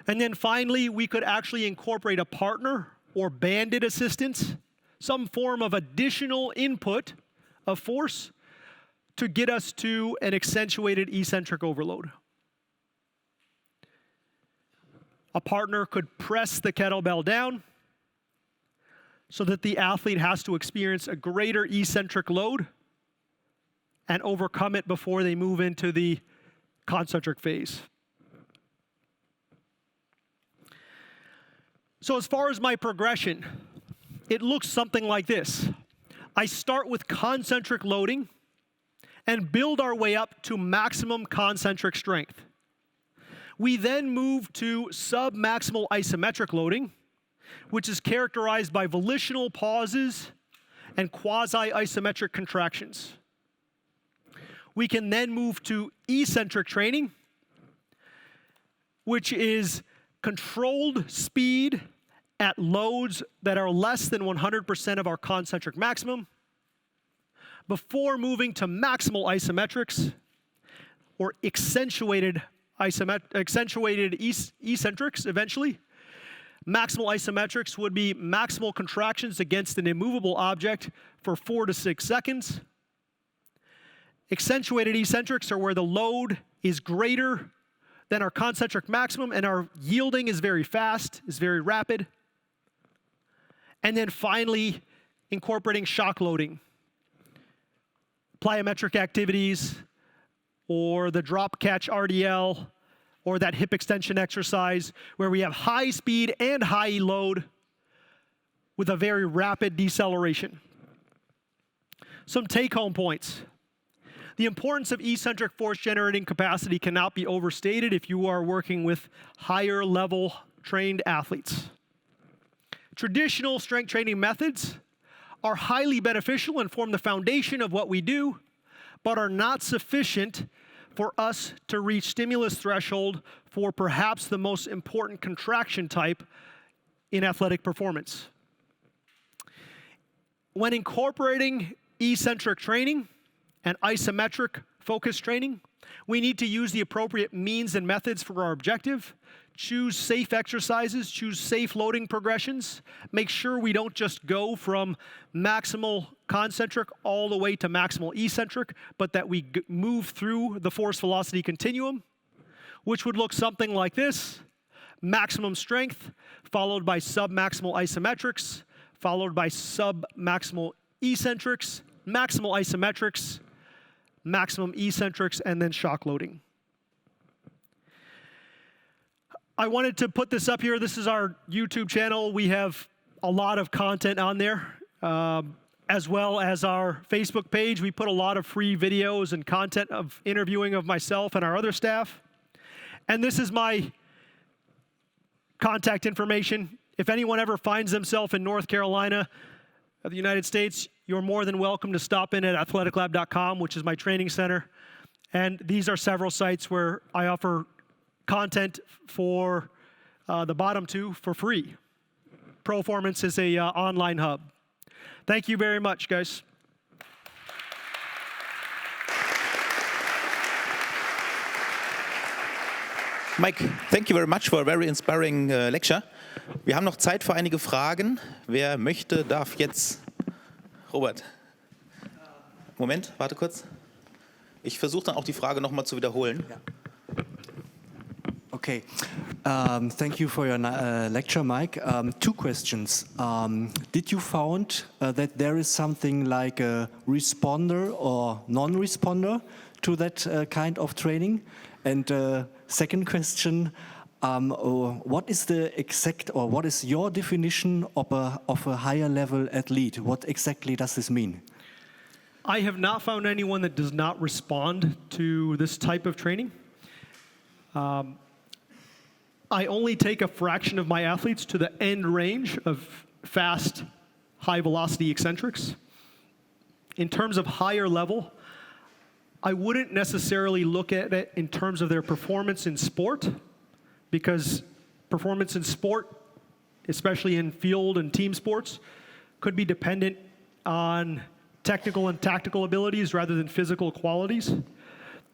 [SPEAKER 2] And then finally, we could actually incorporate a partner or banded assistance, some form of additional input of force to get us to an accentuated eccentric overload. A partner could press the kettlebell down so that the athlete has to experience a greater eccentric load and overcome it before they move into the concentric phase. So as far as my progression, it looks something like this. I start with concentric loading and build our way up to maximum concentric strength. We then move to sub-maximal isometric loading, which is characterized by volitional pauses and quasi-isometric contractions. We can then move to eccentric training, which is controlled speed at loads that are less than 100% of our concentric maximum, before moving to maximal isometrics or accentuated eccentrics eventually. Maximal isometrics would be maximal contractions against an immovable object for 4 to 6 seconds. Accentuated eccentrics are where the load is greater than our concentric maximum and our yielding is very fast, is very rapid. And then finally, incorporating shock loading. Plyometric activities, or the drop catch RDL, or that hip extension exercise where we have high speed and high load with a very rapid deceleration. Some take-home points. The importance of eccentric force generating capacity cannot be overstated if you are working with higher level trained athletes. Traditional strength training methods are highly beneficial and form the foundation of what we do, but are not sufficient for us to reach stimulus threshold for perhaps the most important contraction type in athletic performance. When incorporating eccentric training and isometric focus training, we need to use the appropriate means and methods for our objective, choose safe exercises, choose safe loading progressions, make sure we don't just go from maximal concentric all the way to maximal eccentric, but that we move through the force velocity continuum, which would look something like this: maximum strength, followed by sub-maximal isometrics, followed by sub-maximal eccentrics, maximal isometrics, maximum eccentrics, and then shock loading. I wanted to put this up here. This is our YouTube channel. We have a lot of content on there, as well as our Facebook page. We put a lot of free videos and content of interviewing of myself and our other staff. And this is my contact information. If anyone ever finds themselves in North Carolina of the United States, you're more than welcome to stop in at athletiklab.com, which is my training center. And these are several sites where I offer content for the bottom two for free. Proformance is a online hub. Thank you very much, guys.
[SPEAKER 1] Mike, thank you very much for a very inspiring lecture. Wir haben noch Zeit für einige Fragen. Wer möchte, darf jetzt. Robert. Moment, warte kurz. Ich versuche dann auch die Frage nochmal zu wiederholen.
[SPEAKER 3] Ja. Okay. Thank you for your lecture, Mike. Two questions. Did you found that there is something like a responder or non-responder to that kind of training? And second question, what is the exact, or what is your definition of a higher level athlete? What exactly does this mean?
[SPEAKER 2] I have not found anyone that does not respond to this type of training. I only take a fraction of my athletes to the end range of fast, high velocity eccentrics. In terms of higher level, I wouldn't necessarily look at it in terms of their performance in sport, because performance in sport, especially in field and team sports, could be dependent on technical and tactical abilities rather than physical qualities.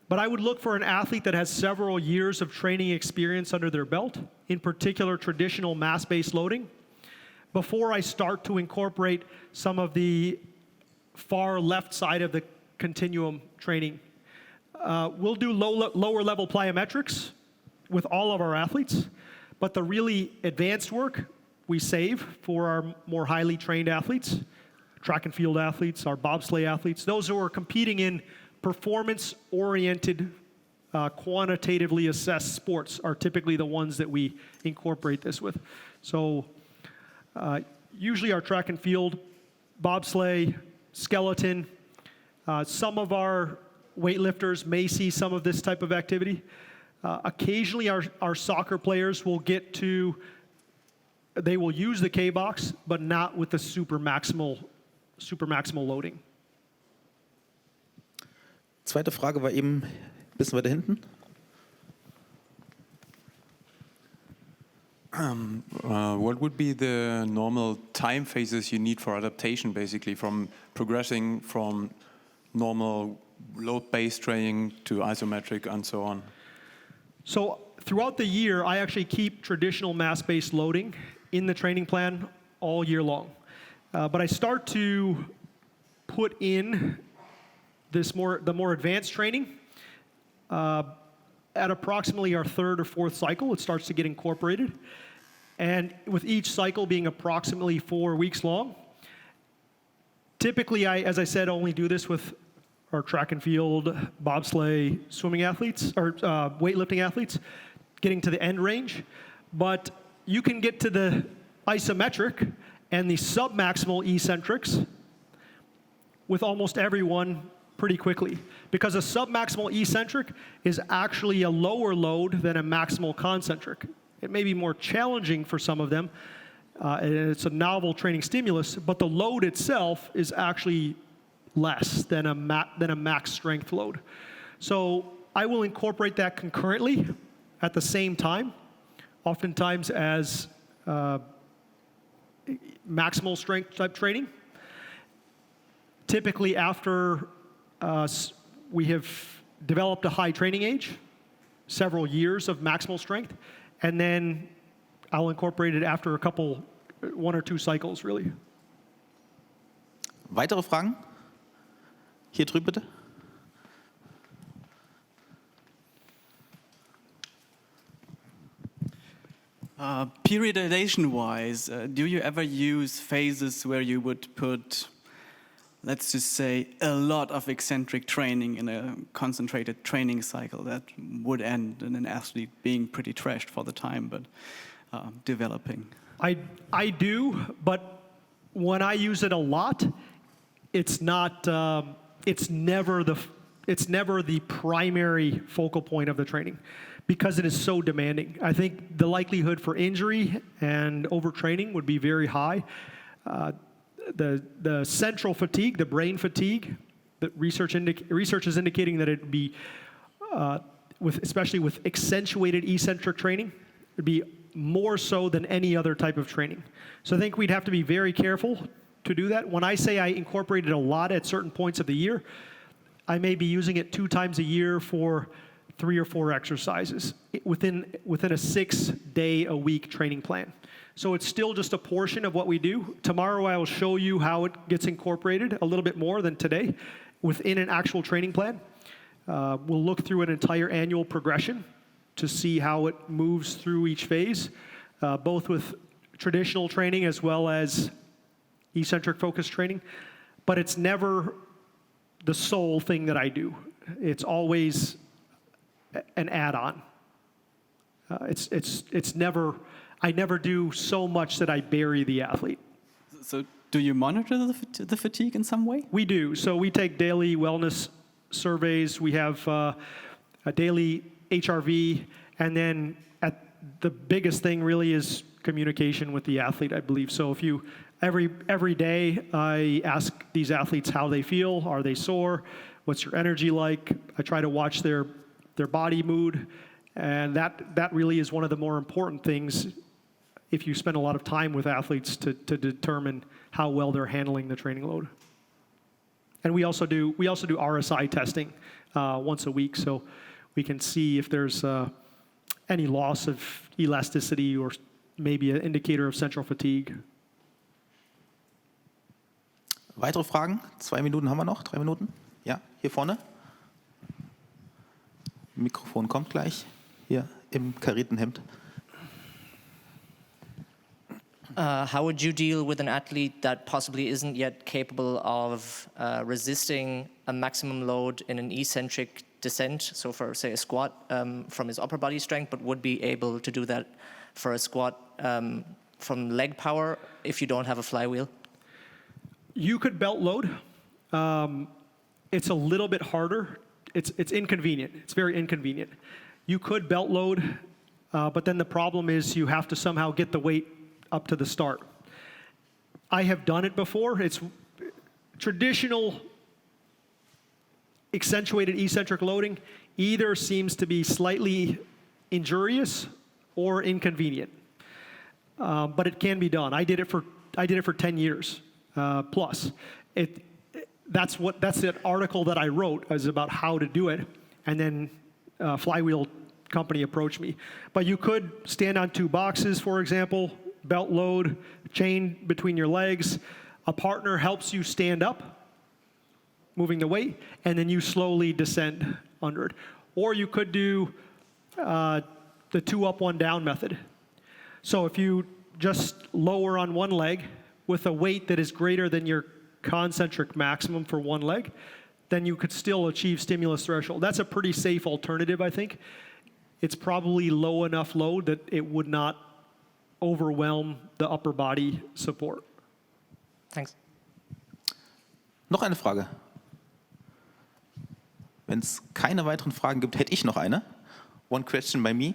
[SPEAKER 2] But I would look for an athlete that has several years of training experience under their belt, in particular traditional mass-based loading, before I start to incorporate some of the far left side of the continuum training. We'll do lower level plyometrics with all of our athletes, but the really advanced work we save for our more highly trained athletes, track and field athletes, our bobsleigh athletes, those who are competing in performance-oriented, quantitatively assessed sports are typically the ones that we incorporate this with. So usually our track and field, bobsleigh, skeleton, some of our weightlifters may see some of this type of activity. Occasionally our soccer players will they will use the K-box, but not with the super maximal loading.
[SPEAKER 1] Zweite Frage war eben ein bisschen weiter hinten.
[SPEAKER 4] What would be the normal time phases you need for adaptation, basically, from progressing from normal load-based training to isometric and so on?
[SPEAKER 2] So throughout the year, I actually keep traditional mass-based loading in the training plan all year long. But I start to put in the more advanced training at approximately our third or fourth cycle. It starts to get incorporated. And with each cycle being approximately 4 weeks long, typically as I said, only do this with our track and field, bobsleigh, swimming athletes, or weightlifting athletes, getting to the end range. But you can get to the isometric and the submaximal eccentrics with almost everyone pretty quickly, because a submaximal eccentric is actually a lower load than a maximal concentric. It may be more challenging for some of them, and it's a novel training stimulus, but the load itself is actually less than a max strength load. So I will incorporate that concurrently at the same time, oftentimes as maximal strength type training. Typically after we have developed a high training age, several years of maximal strength, and then I'll incorporate it after 1 or 2 cycles, really.
[SPEAKER 1] Weitere Fragen? Hier drüben bitte.
[SPEAKER 5] Periodization-wise, do you ever use phases where you would put, let's just say, a lot of eccentric training in a concentrated training cycle that would end in an athlete being pretty trashed for the time, but developing?
[SPEAKER 2] I do, but when I use it a lot, it's never it's never the primary focal point of the training because it is so demanding. I think the likelihood for injury and overtraining would be very high. The central fatigue, the brain fatigue, the research is indicating that it'd be, especially with accentuated eccentric training, it'd be more so than any other type of training. So I think we'd have to be very careful to do that. When I say I incorporate it a lot at certain points of the year, I may be using it 2 times a year for 3 or 4 exercises within a 6-day-a-week training plan. So it's still just a portion of what we do. Tomorrow I will show you how it gets incorporated a little bit more than today within an actual training plan. We'll look through an entire annual progression to see how it moves through each phase, both with traditional training as well as eccentric focused training. But it's never the sole thing that I do. It's always an add-on. It's never, I never do so much that I bury the athlete.
[SPEAKER 5] So do you monitor the fatigue in some way?
[SPEAKER 2] We do. So we take daily wellness surveys. We have a daily HRV, and then the biggest thing really is communication with the athlete, I believe. So if you every day I ask these athletes how they feel. Are they sore? What's your energy like? I try to watch their body mood, and that really is one of the more important things if you spend a lot of time with athletes to determine how well they're handling the training load. And we also do RSI testing once a week, so we can see if there's any loss of elasticity or maybe an indicator of central fatigue.
[SPEAKER 1] Weitere Fragen? 2 Minuten haben wir noch, 3 Minuten? Ja, hier vorne. Mikrofon kommt gleich. Hier im karierten Hemd.
[SPEAKER 6] How would you deal with an athlete that possibly isn't yet capable of resisting a maximum load in an eccentric descent, so for, say, a squat from his upper body strength, but would be able to do that for a squat from leg power if you don't have a flywheel?
[SPEAKER 2] You could belt load. It's a little bit harder. It's inconvenient. It's very inconvenient. You could belt load, but then the problem is you have to somehow get the weight up to the start. I have done it before. It's traditional accentuated eccentric loading either seems to be slightly injurious or inconvenient, but it can be done. I did it for 10 years plus. That's the article that I wrote is about how to do it, and then Flywheel company approached me. But you could stand on 2 boxes, for example, belt load, chain between your legs. A partner helps you stand up, moving the weight, and then you slowly descend under it. Or you could do the 2 up, 1 down method. So if you just lower on one leg with a weight that is greater than your concentric maximum for one leg, then you could still achieve stimulus threshold. That's a pretty safe alternative, I think. It's probably low enough load that it would not overwhelm the upper body support.
[SPEAKER 6] Thanks.
[SPEAKER 1] Noch eine Frage? Wenn es keine weiteren Fragen gibt, hätte ich noch eine. One question by me.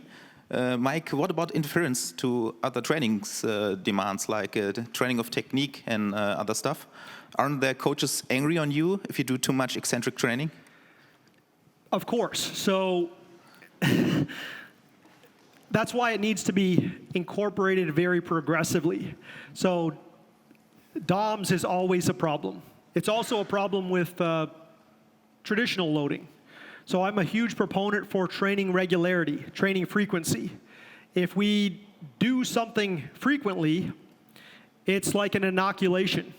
[SPEAKER 1] Mike, what about interference to other trainings demands, like training of technique and other stuff? Aren't there coaches angry on you if you do too much eccentric training?
[SPEAKER 2] Of course. So that's why it needs to be incorporated very progressively. So DOMS is always a problem. It's also a problem with traditional loading. So I'm a huge proponent for training regularity, training frequency. If we do something frequently, it's like an inoculation.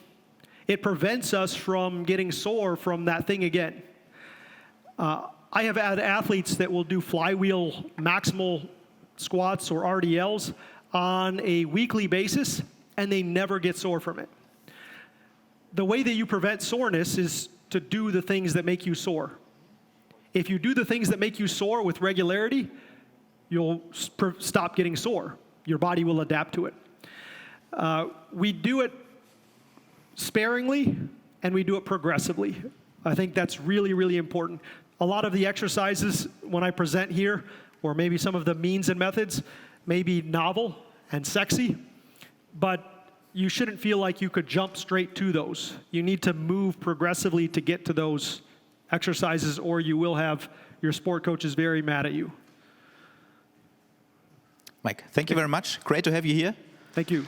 [SPEAKER 2] It prevents us from getting sore from that thing again. I have had athletes that will do flywheel maximal squats or RDLs on a weekly basis, and they never get sore from it. The way that you prevent soreness is to do the things that make you sore. If you do the things that make you sore with regularity, you'll stop getting sore. Your body will adapt to it. We do it sparingly, and we do it progressively. I think that's really, really important. A lot of the exercises when I present here, or maybe some of the means and methods, may be novel and sexy, but you shouldn't feel like you could jump straight to those. You need to move progressively to get to those exercises, or you will have your sport coaches very mad at you.
[SPEAKER 1] Mike, thank you very much. Great to have you here.
[SPEAKER 2] Thank you.